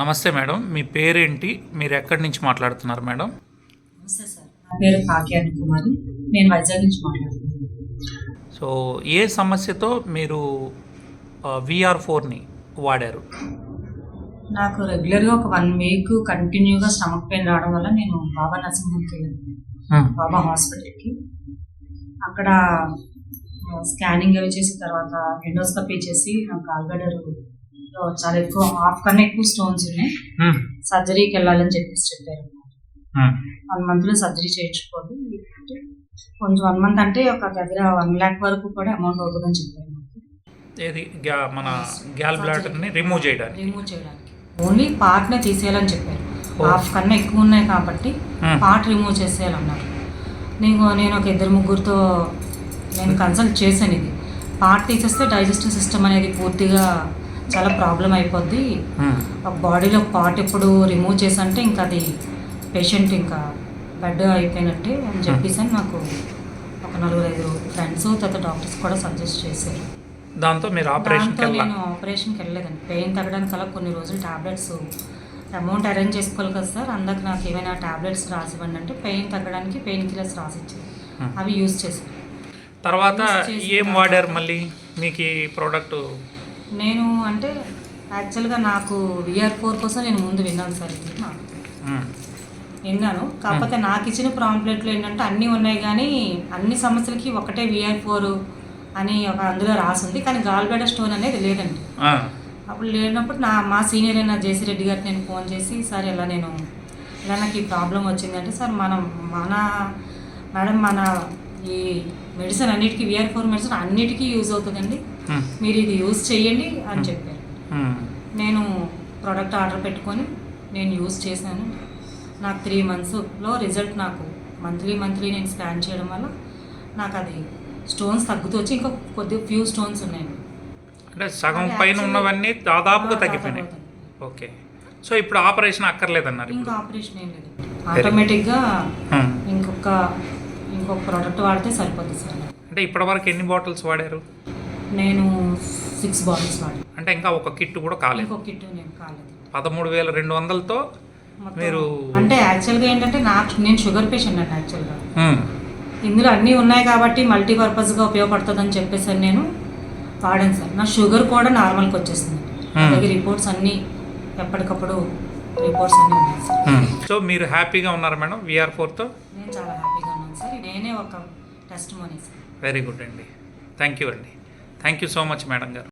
నమస్తే మేడం, మీ పేరేంటి? మీరు ఎక్కడి నుంచి మాట్లాడుతున్నారు మేడం? నమస్తే సార్, నా పేరు కాకియాని కుమారి. నేను వైజాగ్ నుంచి మాట్లాడుతున్నాను. సో ఏ సమస్యతో మీరు VR4ని వాడారు? నాకు రెగ్యులర్గా ఒక 1 వీక్ కంటిన్యూగా స్టమక్ పెయిన్ రావడం వల్ల నేను బాబా నరసింహకి వెళ్ళాను, బాబా హాస్పిటల్కి. అక్కడ స్కానింగ్ అవి చేసిన తర్వాత ఎండోస్కోపీ చేసి నాకు గాల్బ్లాడర్ చాలా ఎక్కువ, హాఫ్ కన్నా ఎక్కువ స్టోన్స్ ఉన్నాయి, సర్జరీకి వెళ్ళాలని చెప్పారు. 1 మంత్లో సర్జరీ చేయించుకోవాలి, కొంచెం 1 మంత్ అంటే ఒక దగ్గర 1 lakh వరకు కూడా అమౌంట్ అవుతుందని చెప్పారు. ఏది మన గాల్బ్లాడర్ని రిమూవ్ చేయడానికి ఓన్లీ పార్ట్నే తీసేయాలని చెప్పారు. హాఫ్ కన్నా ఎక్కువ ఉన్నాయి కాబట్టి పార్ట్ రిమూవ్ చేసేయాలన్నారు. నేను ఒక 2-3 నేను కన్సల్ట్ చేశాను. ఇది పార్ట్ తీసేస్తే డైజెస్టివ్ సిస్టమ్ అనేది పూర్తిగా చాలా ప్రాబ్లం అయిపోద్ది. ఒక బాడీలో పార్ట్ ఎప్పుడు రిమూవ్ చేసంటే ఇంకా అది పేషెంట్ ఇంకా బెడ్ అయిపోయినట్టే అని చెప్పేసి నాకు ఒక 4-5 ఫ్రెండ్స్ తర్వాత డాక్టర్స్ కూడా సజెస్ట్ చేశారు. దాంతో మీరు నేను ఆపరేషన్కి వెళ్ళలేదండి. పెయిన్ తగ్గడానికి అలా కొన్ని రోజులు టాబ్లెట్స్ అమౌంట్ అరేంజ్ చేసుకోవాలి కదా సార్, అందుకు నాకు ఏమైనా టాబ్లెట్స్ రాసివ్వండి అంటే పెయిన్ తగ్గడానికి పెయిన్ కిల్లర్స్ రాసిచ్చారు. అవి యూజ్ చేశాను. తర్వాత ఏం వాడారు మళ్ళీ మీకు ఈ ప్రోడక్ట్? నేను అంటే యాక్చువల్గా నాకు VR4 కోసం నేను ముందు విన్నాను సార్, ఇది నాకు విన్నాను. కాకపోతే నాకు ఇచ్చిన ప్రాంప్లెట్లు ఏంటంటే అన్నీ ఉన్నాయి కానీ అన్ని సమస్యలకి ఒకటే VR4 అని ఒక అందులో రాసింది, కానీ గాల్బ్లాడర్ స్టోన్ అనేది లేదండి. అప్పుడు లేనప్పుడు మా సీనియర్ అయిన జేసీ రెడ్డి గారికి నేను ఫోన్ చేసి, సార్ ఇలా నాకు ఈ ప్రాబ్లం వచ్చిందంటే, సార్ మేడం మన ఈ మెడిసిన్ అన్నిటికీ VR4 మెడిసిన్ అన్నిటికీ యూజ్ అవుతుందండి, మీరు ఇది యూజ్ చేయండి అని చెప్పారు. నేను ప్రోడక్ట్ ఆర్డర్ పెట్టుకొని నేను యూజ్ చేశాను. నాకు 3 monthsలో రిజల్ట్, నాకు మంత్లీ నేను స్కాన్ చేయడం వల్ల నాకు అది స్టోన్స్ తగ్గుతూ వచ్చి ఇంకా ఫ్యూ స్టోన్స్ ఉన్నాయి. అంటే సగం పైన ఉన్నవన్నీ దాదాపుగా తగ్గిపోయినాయి. ఓకే, సో ఇప్పుడు ఆపరేషన్ అక్కర్లేదన్నారు? ఇంకా ఆపరేషన్ ఏం లేదు, ఆటోమేటిక్గా ఇంకొక ప్రోడక్ట్ వాడితే సరిపోతుంది సార్. అంటే ఇప్పటివరకు ఎన్ని బాటిల్స్ వాడారు? నేను 6 బాటిల్స్ వాడాను. అంటే ఇంకా ఒక కిట్ కూడా కాలేదు? ఇంకొక కిట్ నేను కాలేదు. 13,200తో మీరు అంటే యాక్చువల్గా ఏంటంటే నేను షుగర్ పేషెంట్ అండి. యాక్చువల్గా ఇందులో అన్నీ ఉన్నాయి కాబట్టి మల్టీపర్పస్గా ఉపయోగపడుతుందని చెప్పేసి నేను వాడాను సార్. నా షుగర్ కూడా నార్మల్కి వచ్చేసింది. అలాగే రిపోర్ట్స్ అన్నీ ఎప్పటికప్పుడు రిపోర్ట్స్ అన్నీ ఉన్నాయి సార్. సో మీరు హ్యాపీగా ఉన్నారు మేడం VR4తో? నేను చాలా హ్యాపీగా ఉన్నాను సార్. నేనే ఒక test money sir. Very good అండి, థ్యాంక్ యూ అండి, thank you so much madam గారు.